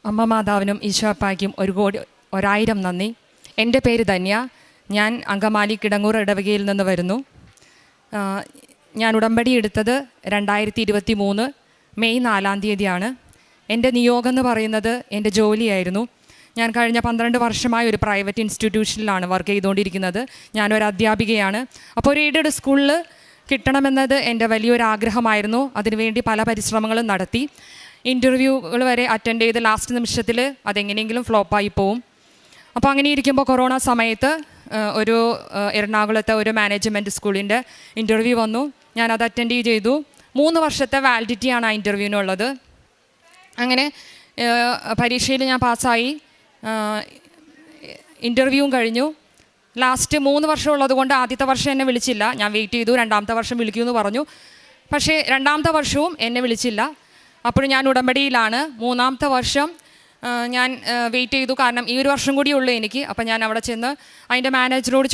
അമ്മ മാതാവിനും ഈശോപ്പായ്ക്കും ഒരായിരം നന്ദി. എൻ്റെ പേര് ധന്യ. ഞാൻ അങ്കമാലി കിടങ്ങൂർ ഇടവകയിൽ നിന്ന് വരുന്നു. ഞാൻ ഉടമ്പടി എടുത്തത് 2023 മെയ് 4-ാം തീയതിയാണ്. എൻ്റെ നിയോഗം എന്ന് പറയുന്നത് എൻ്റെ ജോലിയായിരുന്നു. ഞാൻ കഴിഞ്ഞ 12 വർഷമായി ഒരു പ്രൈവറ്റ് ഇൻസ്റ്റിറ്റ്യൂഷനിലാണ് വർക്ക് ചെയ്തുകൊണ്ടിരിക്കുന്നത്. ഞാനൊരു അധ്യാപികയാണ്. അപ്പോൾ ഒരു എയ്ഡഡ് സ്കൂളിൽ കിട്ടണമെന്നത് എൻ്റെ വലിയൊരു ആഗ്രഹമായിരുന്നു. അതിനുവേണ്ടി പല പരിശ്രമങ്ങളും നടത്തി. ഇൻ്റർവ്യൂകൾ വരെ അറ്റൻഡ് ചെയ്ത് ലാസ്റ്റ് നിമിഷത്തിൽ അതെങ്ങനെയെങ്കിലും ഫ്ലോപ്പായി പോവും. അപ്പോൾ അങ്ങനെ ഇരിക്കുമ്പോൾ കൊറോണ സമയത്ത് ഒരു എറണാകുളത്തെ ഒരു മാനേജ്മെൻറ്റ് സ്കൂളിൻ്റെ ഇൻ്റർവ്യൂ വന്നു. ഞാനത് അറ്റൻഡ് ചെയ്തു. 3 വർഷത്തെ വാലിഡിറ്റിയാണ് ആ ഇൻ്റർവ്യൂവിനുള്ളത്. അങ്ങനെ പരീക്ഷയിൽ ഞാൻ പാസ്സായി. ഇൻ്റർവ്യൂവും കഴിഞ്ഞു. ലാസ്റ്റ് 3 വർഷം ഉള്ളത് കൊണ്ട് ആദ്യത്തെ വർഷം എന്നെ വിളിച്ചില്ല. ഞാൻ വെയിറ്റ് ചെയ്തു. 2ാമത്തെ വർഷം വിളിക്കുമെന്ന് പറഞ്ഞു. പക്ഷേ 2ാമത്തെ വർഷവും എന്നെ വിളിച്ചില്ല. അപ്പോൾ ഞാൻ ഉടമ്പടിയിലാണ്. 3ാമത്തെ വർഷം ഞാൻ വെയിറ്റ് ചെയ്തു. കാരണം ഈ ഒരു വർഷം കൂടി ഉള്ളൂ എനിക്ക്. അപ്പം ഞാൻ അവിടെ ചെന്ന് അതിൻ്റെ മാനേജറോട്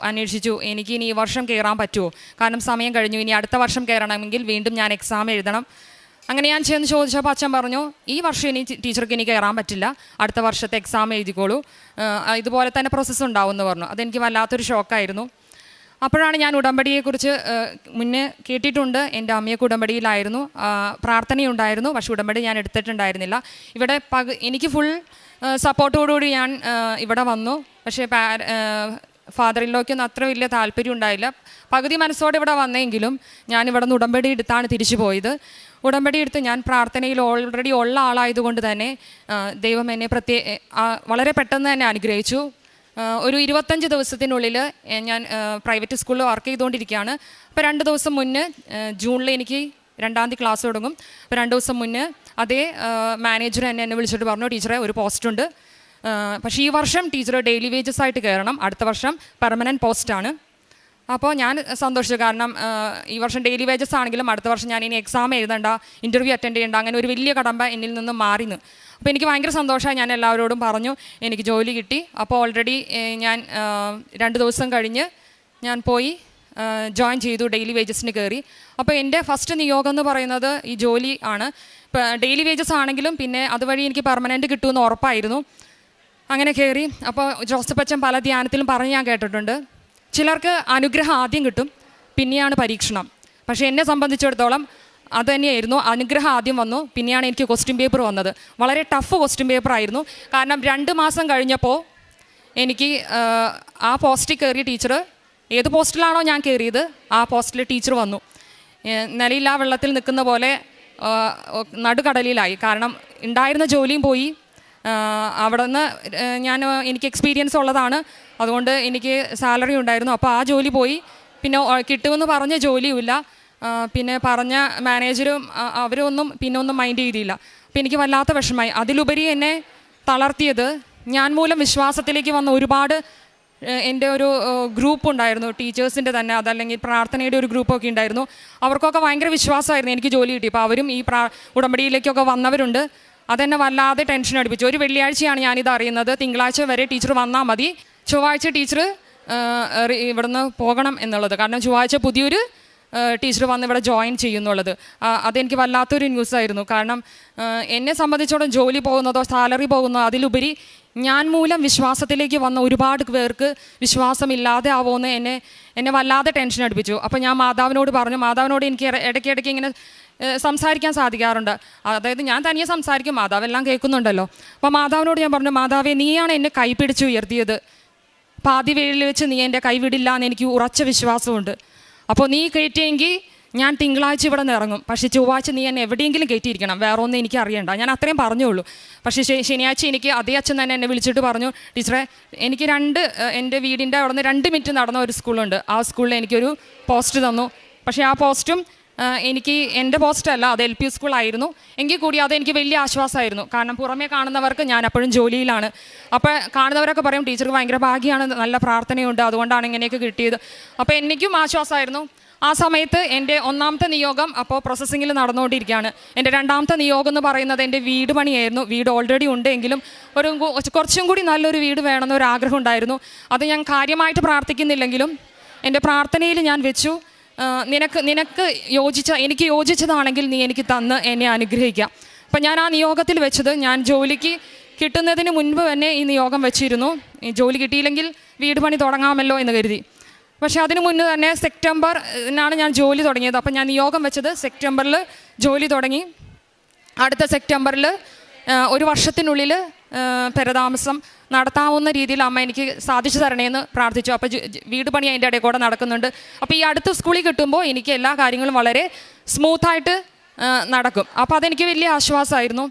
അന്വേഷിച്ചു എനിക്ക് ഇനി ഈ വർഷം കയറാൻ പറ്റുമോ, കാരണം സമയം കഴിഞ്ഞു, ഇനി അടുത്ത വർഷം കയറണമെങ്കിൽ വീണ്ടും ഞാൻ എക്സാം എഴുതണം. അങ്ങനെ ഞാൻ ചെന്ന് ചോദിച്ചപ്പോൾ അച്ഛൻ പറഞ്ഞു, ഈ വർഷം ഇനി ടീച്ചർക്ക് ഇനി കയറാൻ പറ്റില്ല, അടുത്ത വർഷത്തെ എക്സാം എഴുതിക്കോളൂ, ഇതുപോലെ തന്നെ പ്രോസസ്സ് ഉണ്ടാവും എന്ന് പറഞ്ഞു. അതെനിക്ക് വല്ലാത്തൊരു ഷോക്കായിരുന്നു. അപ്പോഴാണ് ഞാൻ ഉടമ്പടിയെക്കുറിച്ച് മുന്നേ കേട്ടിട്ടുണ്ട്. എൻ്റെ അമ്മയൊക്കെ ഉടമ്പടിയിലായിരുന്നു, പ്രാർത്ഥനയുണ്ടായിരുന്നു. പക്ഷേ ഉടമ്പടി ഞാൻ എടുത്തിട്ടുണ്ടായിരുന്നില്ല. ഇവിടെ എനിക്ക് ഫുൾ സപ്പോർട്ടോടുകൂടി ഞാൻ ഇവിടെ വന്നു. പക്ഷേ ഫാദർ ഇല്ലോയ്ക്കൊന്നും അത്ര വലിയ താല്പര്യം ഉണ്ടായില്ല. പകുതി മനസ്സോടെ ഇവിടെ വന്നെങ്കിലും ഞാൻ ഇവിടെ നിന്ന് ഉടമ്പടി എടുത്താണ് തിരിച്ചു പോയത്. ഉടമ്പടി എടുത്ത് ഞാൻ പ്രാർത്ഥനയിൽ ഓൾറെഡി ഉള്ള ആളായതുകൊണ്ട് തന്നെ ദൈവം എന്നെ വളരെ പെട്ടെന്ന് തന്നെ അനുഗ്രഹിച്ചു. ഒരു 25 ദിവസത്തിനുള്ളിൽ ഞാൻ പ്രൈവറ്റ് സ്കൂളിൽ വർക്ക് ചെയ്തുകൊണ്ടിരിക്കുകയാണ്. അപ്പോൾ 2 ദിവസം മുന്നേ ജൂണിൽ എനിക്ക് 2ാം തീയതി ക്ലാസ് തുടങ്ങും. അപ്പോൾ 2 ദിവസം മുന്നേ അതേ മാനേജർ എന്നെ വിളിച്ചിട്ട് പറഞ്ഞു, ടീച്ചറെ ഒരു പോസ്റ്റുണ്ട്, പക്ഷേ ഈ വർഷം ടീച്ചർ ഡെയിലി വേജസ് ആയിട്ട് കയറണം, അടുത്ത വർഷം പെർമനൻറ്റ് പോസ്റ്റാണ്. അപ്പോൾ ഞാൻ സന്തോഷിച്ചു. കാരണം ഈ വർഷം ഡെയിലി വേജസ് ആണെങ്കിലും അടുത്ത വർഷം ഞാൻ ഇനി എക്സാം എഴുതണ്ട, ഇൻ്റർവ്യൂ അറ്റൻഡ് ചെയ്യേണ്ട, അങ്ങനെ ഒരു വലിയ കടമ്പ എന്നിൽ നിന്ന് മാറിന്ന്. അപ്പോൾ എനിക്ക് ഭയങ്കര സന്തോഷമായി. ഞാൻ എല്ലാവരോടും പറഞ്ഞു എനിക്ക് ജോലി കിട്ടി. അപ്പോൾ ഓൾറെഡി ഞാൻ 2 ദിവസം കഴിഞ്ഞ് ഞാൻ പോയി ജോയിൻ ചെയ്തു, ഡെയിലി വേജസിന് കയറി. അപ്പോൾ എൻ്റെ ഫസ്റ്റ് നിയോഗം എന്ന് പറയുന്നത് ഈ ജോലി ആണ്. ഇപ്പോൾ ഡെയിലി വേജസ് ആണെങ്കിലും പിന്നെ അതുവഴി എനിക്ക് പെർമനൻറ്റ് കിട്ടുമെന്ന് ഉറപ്പായിരുന്നു. അങ്ങനെ കയറി. അപ്പോൾ ജോസഫ് അച്ഛൻ പല ധ്യാനത്തിലും പറഞ്ഞ് ഞാൻ കേട്ടിട്ടുണ്ട്, ചിലർക്ക് അനുഗ്രഹം ആദ്യം കിട്ടും, പിന്നെയാണ് പരീക്ഷണം. പക്ഷേ എന്നെ സംബന്ധിച്ചിടത്തോളം അത് തന്നെയായിരുന്നു. അനുഗ്രഹം ആദ്യം വന്നു, പിന്നെയാണ് എനിക്ക് ക്വസ്റ്റ്യൻ പേപ്പർ വന്നത്. വളരെ ടഫ് ക്വസ്റ്റ്യൻ പേപ്പർ ആയിരുന്നു. കാരണം 2 മാസം കഴിഞ്ഞപ്പോൾ എനിക്ക് ആ പോസ്റ്റിൽ കയറിയ ടീച്ചർ, ഏത് പോസ്റ്റിലാണോ ഞാൻ കയറിയത് ആ പോസ്റ്റിൽ ടീച്ചർ വന്നു. നിലയില്ലാ വെള്ളത്തിൽ നിൽക്കുന്ന പോലെ നടുക്കടലിലായി. കാരണം ഉണ്ടായിരുന്ന ജോലിയും പോയി. അവിടെ നിന്ന് എനിക്ക് എക്സ്പീരിയൻസ് ഉള്ളതാണ്, അതുകൊണ്ട് എനിക്ക് സാലറി ഉണ്ടായിരുന്നു. അപ്പോൾ ആ ജോലി പോയി. പിന്നെ കിട്ടുമെന്ന് പറഞ്ഞ ജോലിയുമില്ല. പിന്നെ പറഞ്ഞ മാനേജരും അവരൊന്നും പിന്നെ ഒന്നും മൈൻഡ് ചെയ്തില്ല. അപ്പോൾ എനിക്ക് വല്ലാത്ത വിഷമമായി. അതിലുപരി എന്നെ തളർത്തിയത് ഞാൻ മൂലം വിശ്വാസത്തിലേക്ക് വന്ന ഒരുപാട് എൻ്റെ ഒരു ഗ്രൂപ്പ് ഉണ്ടായിരുന്നു, ടീച്ചേഴ്സിൻ്റെ തന്നെ, അതല്ലെങ്കിൽ പ്രാർത്ഥനയുടെ ഒരു ഗ്രൂപ്പൊക്കെ ഉണ്ടായിരുന്നു. അവർക്കൊക്കെ ഭയങ്കര വിശ്വാസമായിരുന്നു എനിക്ക് ജോലി കിട്ടി. അപ്പോൾ അവരും ഈ ഉടമ്പടിയിലേക്കൊക്കെ വന്നവരുണ്ട്. അതെന്നെ വല്ലാതെ ടെൻഷൻ അടുപ്പിച്ചു. ഒരു വെള്ളിയാഴ്ചയാണ് ഞാനിത് അറിയുന്നത്. തിങ്കളാഴ്ച വരെ ടീച്ചർ വന്നാൽ മതി, ചൊവ്വാഴ്ച ടീച്ചർ ഇവിടുന്ന് പോകണം എന്നുള്ളത്. കാരണം ചൊവ്വാഴ്ച പുതിയൊരു ടീച്ചർ വന്ന് ഇവിടെ ജോയിൻ ചെയ്യുന്നുള്ളത്. അതെനിക്ക് വല്ലാത്തൊരു ന്യൂസായിരുന്നു. കാരണം എന്നെ സംബന്ധിച്ചോളം ജോലി പോകുന്നതോ സാലറി പോകുന്നതോ അതിലുപരി ഞാൻ മൂലം വിശ്വാസത്തിലേക്ക് വന്ന ഒരുപാട് പേർക്ക് വിശ്വാസമില്ലാതെ ആവുമെന്ന് എന്നെ വല്ലാതെ ടെൻഷൻ അടുപ്പിച്ചു. അപ്പോൾ ഞാൻ മാതാവിനോട് പറഞ്ഞു. മാതാവിനോട് എനിക്ക് ഇടയ്ക്കിടയ്ക്ക് ഇങ്ങനെ സംസാരിക്കാൻ സാധിക്കാറുണ്ട്. അതായത് ഞാൻ തനിയെ സംസാരിക്കും, മാതാവെല്ലാം കേൾക്കുന്നുണ്ടല്ലോ. അപ്പോൾ മാതാവിനോട് ഞാൻ പറഞ്ഞു, മാതാവേ, നീയാണ് എന്നെ കൈപിടിച്ച് ഉയർത്തിയത്, പാതി വേളിൽ വെച്ച് നീ എൻ്റെ കൈവിടില്ല എന്ന് എനിക്ക് ഉറച്ച വിശ്വാസമുണ്ട്. അപ്പോൾ നീ കയറ്റിയെങ്കിൽ ഞാൻ തിങ്കളാഴ്ച ഇവിടെ നിന്ന് ഇറങ്ങും, പക്ഷേ ചൊവ്വാഴ്ച നീ എന്നെ എവിടെയെങ്കിലും കയറ്റിയിരിക്കണം, വേറെ ഒന്നും എനിക്ക് അറിയണ്ട. ഞാൻ അത്രയും പറഞ്ഞുള്ളൂ. പക്ഷേ ശനിയാഴ്ച എനിക്ക് അതേ അച്ഛൻ തന്നെ എന്നെ വിളിച്ചിട്ട് പറഞ്ഞു, ടീച്ചറെ, എനിക്ക് എൻ്റെ വീടിൻ്റെ അവിടെ നിന്ന് 2 മിനിറ്റ് നടന്ന ഒരു സ്കൂളുണ്ട്, ആ സ്കൂളിൽ എനിക്കൊരു പോസ്റ്റ് തന്നു. പക്ഷേ ആ പോസ്റ്റും എനിക്ക് എൻ്റെ പോസ്റ്റല്ല, അത് LP സ്കൂളായിരുന്നു. എങ്കിൽ കൂടി അതെനിക്ക് വലിയ ആശ്വാസമായിരുന്നു. കാരണം പുറമേ കാണുന്നവർക്ക് ഞാൻ അപ്പോഴും ജോലിയിലാണ്. അപ്പോൾ കാണുന്നവരൊക്കെ പറയും, ടീച്ചർക്ക് ഭയങ്കര ഭാഗ്യമാണ്, നല്ല പ്രാർത്ഥനയുണ്ട്, അതുകൊണ്ടാണ് ഇങ്ങനെയൊക്കെ കിട്ടിയത്. അപ്പോൾ എനിക്കും ആശ്വാസമായിരുന്നു. ആ സമയത്ത് എൻ്റെ 1ാമത്തെ നിയോഗം അപ്പോൾ പ്രോസസ്സിങ്ങിൽ നടന്നുകൊണ്ടിരിക്കുകയാണ്. എൻ്റെ 2ാമത്തെ നിയോഗം എന്ന് പറയുന്നത് എൻ്റെ വീട് പണിയായിരുന്നു. വീട് ഓൾറെഡി ഉണ്ടെങ്കിലും കുറച്ചും കൂടി നല്ലൊരു വീട് വേണമെന്നൊരു ആഗ്രഹം ഉണ്ടായിരുന്നു. അത് ഞാൻ കാര്യമായിട്ട് പ്രാർത്ഥിക്കുന്നില്ലെങ്കിലും എൻ്റെ പ്രാർത്ഥനയിൽ ഞാൻ വെച്ചു, എനിക്ക് യോജിച്ചതാണെങ്കിൽ നീ എനിക്ക് തന്ന് എന്നെ അനുഗ്രഹിക്കാം. അപ്പം ഞാൻ ആ നിയോഗത്തിൽ വെച്ചത് ഞാൻ ജോലിക്ക് കിട്ടുന്നതിന് മുൻപ് തന്നെ ഈ നിയോഗം വെച്ചിരുന്നു. ഈ ജോലി കിട്ടിയില്ലെങ്കിൽ വീട് പണി തുടങ്ങാമല്ലോ എന്ന് കരുതി. പക്ഷേ അതിന് മുന്നേ തന്നെ സെപ്റ്റംബറിനാണ് ഞാൻ ജോലി തുടങ്ങിയത്. അപ്പം ഞാൻ നിയോഗം വെച്ചത് സെപ്റ്റംബറിൽ ജോലി തുടങ്ങി. അടുത്ത സെപ്റ്റംബറിൽ ഒരു വർഷത്തിനുള്ളിൽ പെരതാമസം നടത്താവുന്ന രീതിയിൽ അമ്മ എനിക്ക് സാധിച്ചു തരണേന്ന് പ്രാർത്ഥിച്ചു. അപ്പോൾ വീട് പണി അതിൻ്റെ ഇടയിൽ കൂടെ നടക്കുന്നുണ്ട്. അപ്പോൾ ഈ അടുത്ത സ്കൂളിൽ കിട്ടുമ്പോൾ എനിക്ക് എല്ലാ കാര്യങ്ങളും വളരെ സ്മൂത്തായിട്ട് നടക്കും. അപ്പോൾ അതെനിക്ക് വലിയ ആശ്വാസമായിരുന്നു.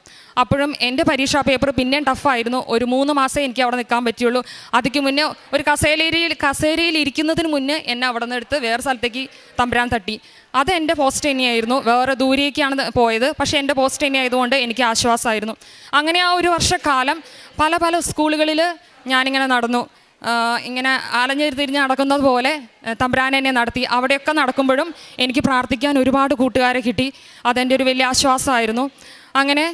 അപ്പോഴും എൻ്റെ പരീക്ഷാ പേപ്പർ പിന്നെയും ടഫായിരുന്നു. ഒരു 3 മാസമേ എനിക്ക് അവിടെ നിൽക്കാൻ പറ്റുള്ളൂ. അതിക്ക് മുന്നേ ഒരു കസേരയിൽ ഇരിക്കുന്നതിന് മുന്നേ എന്നെ അവിടെ നിന്ന് എടുത്ത് വേറെ സ്ഥലത്തേക്ക് തമ്പുരാൻ തട്ടി. അത് എൻ്റെ പോസ്റ്റ് തന്നെയായിരുന്നു. വേറെ ദൂരേക്കാണ് പോയത്, പക്ഷേ എൻ്റെ പോസ്റ്റ് തന്നെ ആയതുകൊണ്ട് എനിക്ക് ആശ്വാസമായിരുന്നു. അങ്ങനെ ആ ഒരു വർഷക്കാലം പല സ്കൂളുകളിൽ ഞാനിങ്ങനെ നടന്നു. ഇങ്ങനെ അലഞ്ഞു തിരിഞ്ഞ് നടക്കുന്നത് പോലെ തമ്പുരാൻ എന്നെ നടത്തി. അവിടെയൊക്കെ നടക്കുമ്പോഴും എനിക്ക് പ്രാർത്ഥിക്കാൻ ഒരുപാട് കൂട്ടുകാരെ കിട്ടി. അതെൻ്റെ ഒരു വലിയ ആശ്വാസമായിരുന്നു. അങ്ങനെ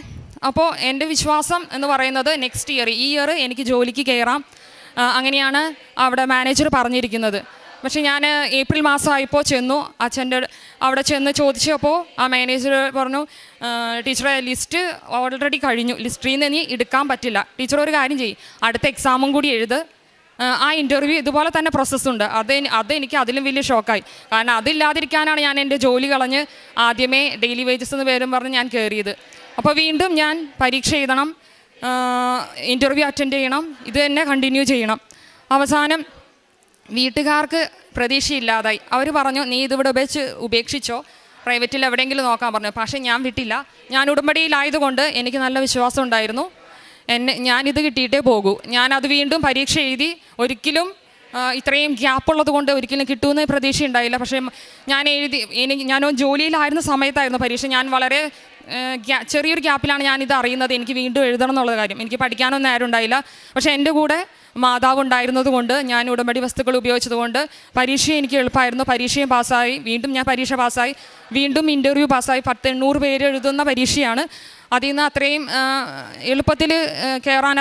അപ്പോൾ എൻ്റെ വിശ്വാസം എന്ന് പറയുന്നത് നെക്സ്റ്റ് ഇയർ, ഈ ഇയർ എനിക്ക് ജോലിക്ക് കയറാം, അങ്ങനെയാണ് അവിടെ മാനേജർ പറഞ്ഞിരിക്കുന്നത്. പക്ഷേ ഞാൻ ഏപ്രിൽ മാസമായപ്പോൾ ചെന്നു. അച്ഛൻ്റെ അവിടെ ചെന്ന് ചോദിച്ചപ്പോൾ ആ മാനേജർ പറഞ്ഞു, ടീച്ചറെ ലിസ്റ്റ് ഓൾറെഡി കഴിഞ്ഞു, ലിസ്റ്റിൽ നിന്ന് ഇനി എടുക്കാൻ പറ്റില്ല. ടീച്ചർ ഒരു കാര്യം ചെയ്യും, അടുത്ത എക്സാമും കൂടി എഴുത്, ആ ഇൻ്റർവ്യൂ ഇതുപോലെ തന്നെ പ്രോസസ്സുണ്ട്. അതെനിക്ക് അതിലും വലിയ ഷോക്കായി. കാരണം അതില്ലാതിരിക്കാനാണ് ഞാൻ എൻ്റെ ജോലി കളഞ്ഞ് ആദ്യമേ ഡെയിലി വേജസ് എന്ന് പേരും പറഞ്ഞ് ഞാൻ കയറിയത്. അപ്പോൾ വീണ്ടും ഞാൻ പരീക്ഷ എഴുതണം, ഇൻ്റർവ്യൂ അറ്റൻഡ് ചെയ്യണം, ഇത് തന്നെ കണ്ടിന്യൂ ചെയ്യണം. അവസാനം വീട്ടുകാർക്ക് പ്രതീക്ഷയില്ലാതായി. അവർ പറഞ്ഞു, നീ ഇതിവിടെ ഉപേക്ഷിച്ചോ, പ്രൈവറ്റിൽ എവിടെയെങ്കിലും നോക്കാൻ പറഞ്ഞു. പക്ഷേ ഞാൻ വിട്ടില്ല. ഞാൻ ഉടമ്പടിയിലായതുകൊണ്ട് എനിക്ക് നല്ല വിശ്വാസം ഉണ്ടായിരുന്നു. ഞാനിത് കിട്ടിയിട്ടേ പോകൂ. ഞാനത് വീണ്ടും പരീക്ഷ എഴുതി. ഒരിക്കലും ഇത്രയും ഗ്യാപ്പുള്ളത് കൊണ്ട് ഒരിക്കലും കിട്ടുമെന്ന് പ്രതീക്ഷ ഉണ്ടായില്ല. പക്ഷേ ഞാൻ ജോലിയിലായിരുന്ന സമയത്തായിരുന്നു പരീക്ഷ. ഞാൻ വളരെ ചെറിയൊരു ഗ്യാപ്പിലാണ് ഞാനിത് അറിയുന്നത്, എനിക്ക് വീണ്ടും എഴുതണം എന്നുള്ള കാര്യം. എനിക്ക് പഠിക്കാനൊന്നും ആരും ഉണ്ടായില്ല. പക്ഷേ എൻ്റെ കൂടെ മാതാവ് ഉണ്ടായിരുന്നത് കൊണ്ട്, ഞാൻ ഉടമ്പടി വസ്തുക്കൾ ഉപയോഗിച്ചതുകൊണ്ട് പരീക്ഷ എനിക്ക് എളുപ്പമായിരുന്നു. പരീക്ഷയും പാസ്സായി. വീണ്ടും ഞാൻ പരീക്ഷ പാസ്സായി. വീണ്ടും ഇൻ്റർവ്യൂ പാസ്സായി. 800 പേര് എഴുതുന്ന പരീക്ഷയാണ്. അതിൽ നിന്ന് അത്രയും എളുപ്പത്തിൽ കയറാൻ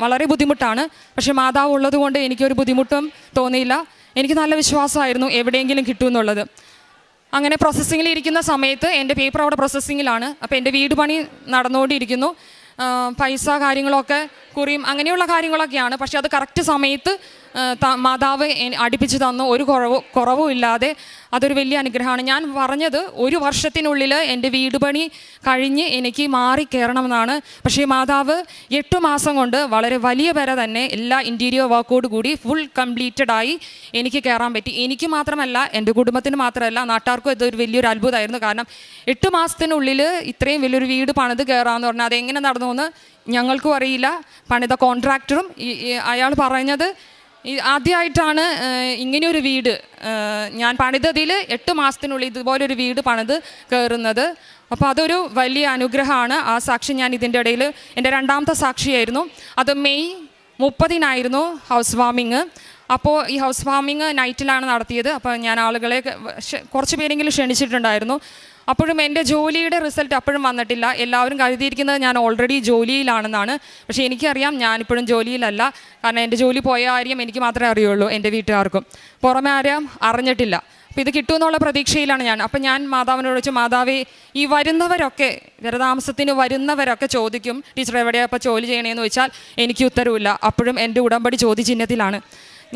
വളരെ ബുദ്ധിമുട്ടാണ്. പക്ഷേ മാതാവ് ഉള്ളത് കൊണ്ട് എനിക്കൊരു ബുദ്ധിമുട്ടും തോന്നിയില്ല. എനിക്ക് നല്ല വിശ്വാസമായിരുന്നു എവിടെയെങ്കിലും കിട്ടുമെന്നുള്ളത്. അങ്ങനെ പ്രോസസ്സിങ്ങിലിരിക്കുന്ന സമയത്ത് എൻ്റെ പേപ്പർ അവിടെ പ്രോസസ്സിങ്ങിലാണ്. അപ്പോൾ എൻ്റെ വീട് പണി നടന്നുകൊണ്ടിരിക്കുന്നു. പൈസ കാര്യങ്ങളൊക്കെ കുറിയും അങ്ങനെയുള്ള കാര്യങ്ങളൊക്കെയാണ്. പക്ഷേ അത് കറക്റ്റ് സമയത്ത് മാതാവ് അടുപ്പിച്ച് തന്നു, ഒരു കുറവും ഇല്ലാതെ. അതൊരു വലിയ അനുഗ്രഹമാണ്. ഞാൻ പറഞ്ഞത് ഒരു വർഷത്തിനുള്ളിൽ എൻ്റെ വീട് പണി കഴിഞ്ഞ് എനിക്ക് മാറി കയറണമെന്നാണ്. പക്ഷേ മാതാവ് 8 മാസം കൊണ്ട് വളരെ വലിയ പേരെ തന്നെ എല്ലാ ഇൻറ്റീരിയർ വർക്കോട് കൂടി ഫുൾ കംപ്ലീറ്റഡായി എനിക്ക് കയറാൻ പറ്റി. എനിക്ക് മാത്രമല്ല, എൻ്റെ കുടുംബത്തിന് മാത്രമല്ല, നാട്ടുകാർക്കും ഇതൊരു വലിയൊരു അത്ഭുതമായിരുന്നു. കാരണം 8 മാസത്തിനുള്ളിൽ ഇത്രയും വലിയൊരു വീട് പണിത് കയറാമെന്ന് പറഞ്ഞാൽ അതെങ്ങനെ നടന്നു എന്ന് ഞങ്ങൾക്കും അറിയില്ല. പണിത കോൺട്രാക്ടറും അയാൾ പറഞ്ഞത് ആദ്യമായിട്ടാണ് ഇങ്ങനെയൊരു വീട് ഞാൻ പണിതതിൽ 8 മാസത്തിനുള്ളിൽ ഇതുപോലൊരു വീട് പണിത് കയറുന്നത്. അപ്പോൾ അതൊരു വലിയ അനുഗ്രഹമാണ്. ആ സാക്ഷി ഞാൻ ഇതിൻ്റെ ഇടയിൽ എൻ്റെ 2ാമത്തെ സാക്ഷിയായിരുന്നു. അത് മെയ് 30-നായിരുന്നു ഹൗസ് വാമിങ്. അപ്പോൾ ഈ ഹൗസ് വാമിങ് നൈറ്റിലാണ് നടത്തിയത്. അപ്പോൾ ഞാൻ ആളുകളെ കുറച്ച് പേരെങ്കിലും ക്ഷണിച്ചിട്ടുണ്ടായിരുന്നു. അപ്പോഴും എൻ്റെ ജോലിയുടെ റിസൾട്ട് അപ്പോഴും വന്നിട്ടില്ല. എല്ലാവരും കരുതിയിരിക്കുന്നത് ഞാൻ ഓൾറെഡി ജോലിയിലാണെന്നാണ്. പക്ഷേ എനിക്കറിയാം ഞാനിപ്പോഴും ജോലിയിലല്ല. കാരണം എൻ്റെ ജോലി പോയ കാര്യം എനിക്ക് മാത്രമേ അറിയുള്ളൂ, എൻ്റെ വീട്ടുകാർക്കും പുറമെ ആരും അറിഞ്ഞിട്ടില്ല. അപ്പോൾ ഇത് കിട്ടുമെന്നുള്ള പ്രതീക്ഷയിലാണ് ഞാൻ. അപ്പം ഞാൻ മാതാവിനോട് ചോദിച്ചു, മാതാവേ, ഈ വരുന്നവരൊക്കെ പെരതാമസത്തിന് വരുന്നവരൊക്കെ ചോദിക്കും, ടീച്ചർ എവിടെയാണ് ഇപ്പോൾ ജോലി ചെയ്യണമെന്ന് ചോദിച്ചാൽ എനിക്ക് ഉത്തരവില്ല. അപ്പോഴും എൻ്റെ ഉടമ്പടി ചോദ്യചിഹ്നത്തിലാണ്.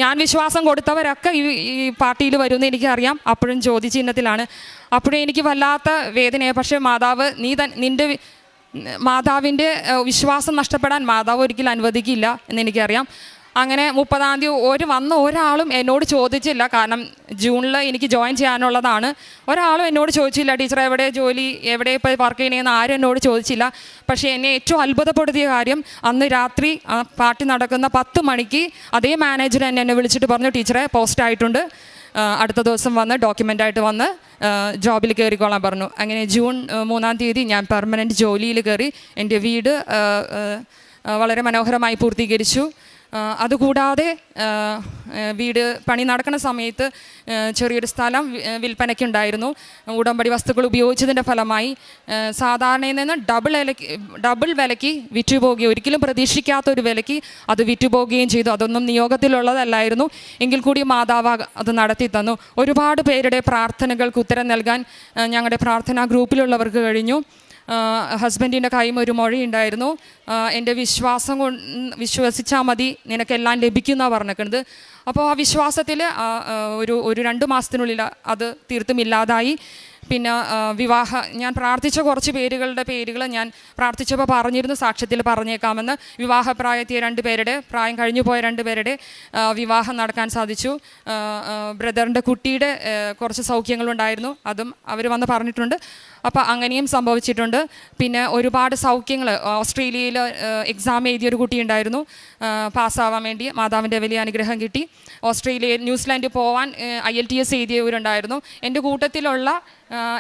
ഞാൻ വിശ്വാസം കൊടുത്തവരൊക്കെ ഈ പാർട്ടിയിൽ വരുമെന്ന് എനിക്കറിയാം. അപ്പോഴും ചോദ്യചിഹ്നത്തിലാണ്. അപ്പോഴും എനിക്ക് വല്ലാത്ത വേദനയാണ്. പക്ഷേ മാതാവ് നിൻ്റെ മാതാവിൻ്റെ വിശ്വാസം നഷ്ടപ്പെടാൻ മാതാവ് ഒരിക്കലും അനുവദിക്കില്ല എന്നെനിക്കറിയാം. അങ്ങനെ 30-ാം തീയതി വന്ന ഒരാളും എന്നോട് ചോദിച്ചില്ല. കാരണം ജൂണിൽ എനിക്ക് ജോയിൻ ചെയ്യാനുള്ളതാണ്. ഒരാളും എന്നോട് ചോദിച്ചില്ല, ടീച്ചർ എവിടെ ജോലി, എവിടെ ഇപ്പോൾ വർക്ക് ചെയ്യണമെന്ന് ആരും എന്നോട് ചോദിച്ചില്ല. പക്ഷേ എന്നെ ഏറ്റവും അത്ഭുതപ്പെടുത്തിയ കാര്യം, അന്ന് രാത്രി പാർട്ടി നടക്കുന്ന 10 മണിക്ക് അതേ മാനേജർ എന്നെ വിളിച്ചിട്ട് പറഞ്ഞു, ടീച്ചറെ പോസ്റ്റ് ആയിട്ടുണ്ട്, അടുത്ത ദിവസം വന്ന് ഡോക്യുമെൻ്റായിട്ട് വന്ന് ജോബിൽ കയറിക്കോളാൻ പറഞ്ഞു. അങ്ങനെ ജൂൺ 3-ാം തീയതി ഞാൻ പെർമനൻറ്റ് ജോലിയിൽ കയറി. എൻ്റെ വീട് വളരെ മനോഹരമായി പൂർത്തീകരിച്ചു. അതുകൂടാതെ വീട് പണി നടക്കുന്ന സമയത്ത് ചെറിയൊരു സ്ഥലം വിൽപ്പനയ്ക്കുണ്ടായിരുന്നു. ഉടമ്പടി വസ്തുക്കൾ ഉപയോഗിച്ചതിൻ്റെ ഫലമായി സാധാരണയിൽ നിന്ന് ഡബിൾ വിലയ്ക്ക് വിറ്റുപോകുകയും, ഒരിക്കലും പ്രതീക്ഷിക്കാത്തൊരു വിലയ്ക്ക് അത് വിറ്റുപോകുകയും ചെയ്തു. അതൊന്നും നിയോഗത്തിലുള്ളതല്ലായിരുന്നു. എങ്കിൽ കൂടി മാതാവ് അത് നടത്തി തന്നു. ഒരുപാട് പേരുടെ പ്രാർത്ഥനകൾക്ക് ഉത്തരം നൽകാൻ ഞങ്ങളുടെ പ്രാർത്ഥനാ ഗ്രൂപ്പിലുള്ളവർക്ക് കഴിഞ്ഞു. ഹസ്ബൻഡിൻ്റെ കൈയും ഒരു മുഴയുണ്ടായിരുന്നു. എൻ്റെ വിശ്വാസം വിശ്വസിച്ചാൽ മതി, നിനക്കെല്ലാം ലഭിക്കുമെന്നാണ് പറഞ്ഞിരിക്കുന്നത്. അപ്പോൾ ആ വിശ്വാസത്തിൽ ഒരു 2 മാസത്തിനുള്ളിൽ അത് തീർത്തും ഇല്ലാതായി. പിന്നെ ഞാൻ പ്രാർത്ഥിച്ച കുറച്ച് പേരുകൾ ഞാൻ പ്രാർത്ഥിച്ചപ്പോൾ പറഞ്ഞിരുന്നു സാക്ഷ്യത്തിൽ പറഞ്ഞേക്കാമെന്ന്. വിവാഹപ്രായത്തിയ 2 പേരുടെ, പ്രായം കഴിഞ്ഞു പോയ 2 പേരുടെ വിവാഹം നടക്കാൻ സാധിച്ചു. ബ്രദറിൻ്റെ കുട്ടിയുടെ കുറച്ച് സൗഖ്യങ്ങളുണ്ടായിരുന്നു, അതും അവർ വന്ന് പറഞ്ഞിട്ടുണ്ട്. അപ്പോൾ അങ്ങനെയും സംഭവിച്ചിട്ടുണ്ട്. പിന്നെ ഒരുപാട് സൗഖ്യങ്ങൾ, ഓസ്ട്രേലിയയിൽ എക്സാം എഴുതിയൊരു കുട്ടിയുണ്ടായിരുന്നു, പാസ്സാവാൻ വേണ്ടി മാതാവിൻ്റെ വലിയ അനുഗ്രഹം കിട്ടി. ഓസ്ട്രേലിയയിൽ ന്യൂസിലാൻഡിൽ പോകാൻ IELTS എഴുതിയവരുണ്ടായിരുന്നു. എൻ്റെ കൂട്ടത്തിലുള്ള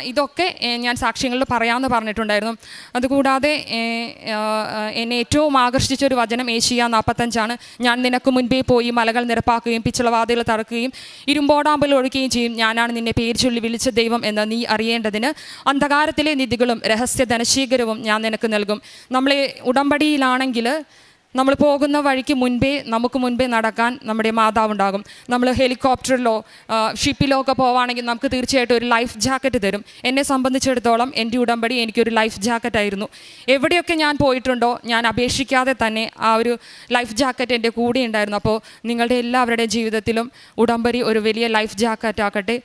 ഇതൊക്കെ ഞാൻ സാക്ഷ്യങ്ങളിൽ പറയാമെന്ന് പറഞ്ഞിട്ടുണ്ടായിരുന്നു. അതുകൂടാതെ എന്നെ ഏറ്റവും ആകർഷിച്ചൊരു വചനം ഏശയ്യാ 45 ഞാൻ നിനക്ക് മുൻപേ പോയി മലകൾ നിരപ്പാക്കുകയും പിച്ചളവാതികൾ തറക്കുകയും ഇരുമ്പോടാമ്പൽ ഒഴുകുകയും ചെയ്യും. ഞാനാണ് നിന്നെ പേര് ചൊല്ലി വിളിച്ച ദൈവം എന്ന് നീ അറിയേണ്ടതിന് അന്ധകാരത്തിലെ നിധികളും രഹസ്യ ധനശീകരവും ഞാൻ നിനക്ക് നൽകും. നമ്മളെ ഉടമ്പടിയിലാണെങ്കിൽ നമ്മൾ പോകുന്ന വഴിക്ക് നമുക്ക് മുൻപേ നടക്കാൻ നമ്മുടെ മാതാവുണ്ടാകും. നമ്മൾ ഹെലികോപ്റ്ററിലോ ഷിപ്പിലോ ഒക്കെ പോവുകയാണെങ്കിൽ നമുക്ക് തീർച്ചയായിട്ടും ഒരു ലൈഫ് ജാക്കറ്റ് തരും. എന്നെ സംബന്ധിച്ചിടത്തോളം എൻ്റെ ഉടമ്പടി എനിക്കൊരു ലൈഫ് ജാക്കറ്റായിരുന്നു. എവിടെയൊക്കെ ഞാൻ പോയിട്ടുണ്ടോ ഞാൻ അപേക്ഷിക്കാതെ തന്നെ ആ ഒരു ലൈഫ് ജാക്കറ്റ് എൻ്റെ കൂടെ ഉണ്ടായിരുന്നു. അപ്പോൾ നിങ്ങളുടെ എല്ലാവരുടെയും ജീവിതത്തിലും ഉടമ്പടി ഒരു വലിയ ലൈഫ് ജാക്കറ്റ് ആക്കട്ടെ.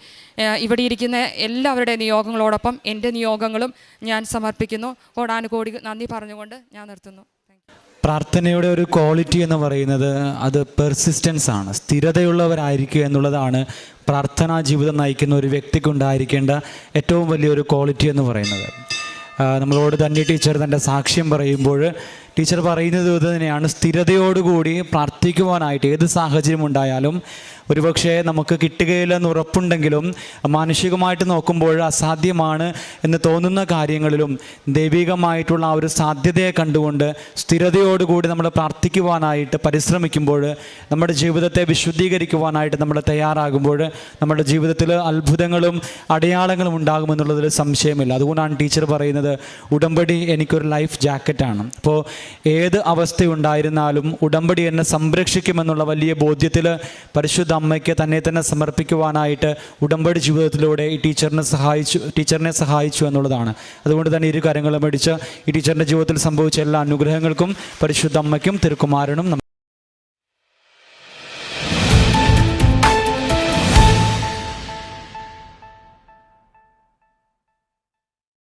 ഇവിടെ ഇരിക്കുന്ന എല്ലാവരുടെ നിയോഗങ്ങളോടൊപ്പം എൻ്റെ നിയോഗങ്ങളും ഞാൻ സമർപ്പിക്കുന്നു. കോടാനുകോടി നന്ദി പറഞ്ഞുകൊണ്ട് ഞാൻ നിർത്തുന്നു. പ്രാർത്ഥനയുടെ ഒരു ക്വാളിറ്റി എന്ന് പറയുന്നത് അത് പെർസിസ്റ്റൻസ് ആണ്, സ്ഥിരതയുള്ളവരായിരിക്കുക എന്നുള്ളതാണ് പ്രാർത്ഥനാ ജീവിതം നയിക്കുന്ന ഒരു വ്യക്തിക്കുണ്ടായിരിക്കേണ്ട ഏറ്റവും വലിയൊരു ക്വാളിറ്റി എന്ന് പറയുന്നത്. നമ്മളോട് തന്നെ ടീച്ചർ തൻ്റെ സാക്ഷ്യം പറയുമ്പോൾ ടീച്ചർ പറയുന്നത് ഇത് തന്നെയാണ്, സ്ഥിരതയോടുകൂടി പ്രാർത്ഥിക്കുവാനായിട്ട് ഏത് സാഹചര്യം ഉണ്ടായാലും ഒരുപക്ഷെ നമുക്ക് കിട്ടുകയില്ലെന്ന് ഉറപ്പുണ്ടെങ്കിലും മാനുഷികമായിട്ട് നോക്കുമ്പോൾ അസാധ്യമാണ് എന്ന് തോന്നുന്ന കാര്യങ്ങളിലും ദൈവികമായിട്ടുള്ള ആ ഒരു സാധ്യതയെ കണ്ടുകൊണ്ട് സ്ഥിരതയോടുകൂടി നമ്മൾ പ്രാർത്ഥിക്കുവാനായിട്ട് പരിശ്രമിക്കുമ്പോൾ, നമ്മുടെ ജീവിതത്തെ വിശുദ്ധീകരിക്കുവാനായിട്ട് നമ്മൾ തയ്യാറാകുമ്പോൾ നമ്മുടെ ജീവിതത്തിൽ അത്ഭുതങ്ങളും അടയാളങ്ങളും ഉണ്ടാകുമെന്നുള്ളതിൽ സംശയമില്ല. അതുകൊണ്ടാണ് ടീച്ചർ പറയുന്നത് ഉടമ്പടി എനിക്കൊരു ലൈഫ് ജാക്കറ്റാണ്. അപ്പോൾ ഏത് അവസ്ഥയുണ്ടായിരുന്നാലും ഉടമ്പടി എന്നെ സംരക്ഷിക്കുമെന്നുള്ള വലിയ ബോധ്യത്തിൽ പരിശുദ്ധ അമ്മയ്ക്ക് തന്നെ സമർപ്പിക്കുവാനായിട്ട് ഉടമ്പടി ജീവിതത്തിലൂടെ ഈ ടീച്ചറിനെ സഹായിച്ചു എന്നുള്ളതാണ്. അതുകൊണ്ട് തന്നെ ഇരു കാര്യങ്ങളും മേടിച്ച് ഈ ടീച്ചറിൻ്റെ ജീവിതത്തിൽ സംഭവിച്ച എല്ലാ അനുഗ്രഹങ്ങൾക്കും പരിശുദ്ധ അമ്മയ്ക്കും തിരുക്കുമാരനും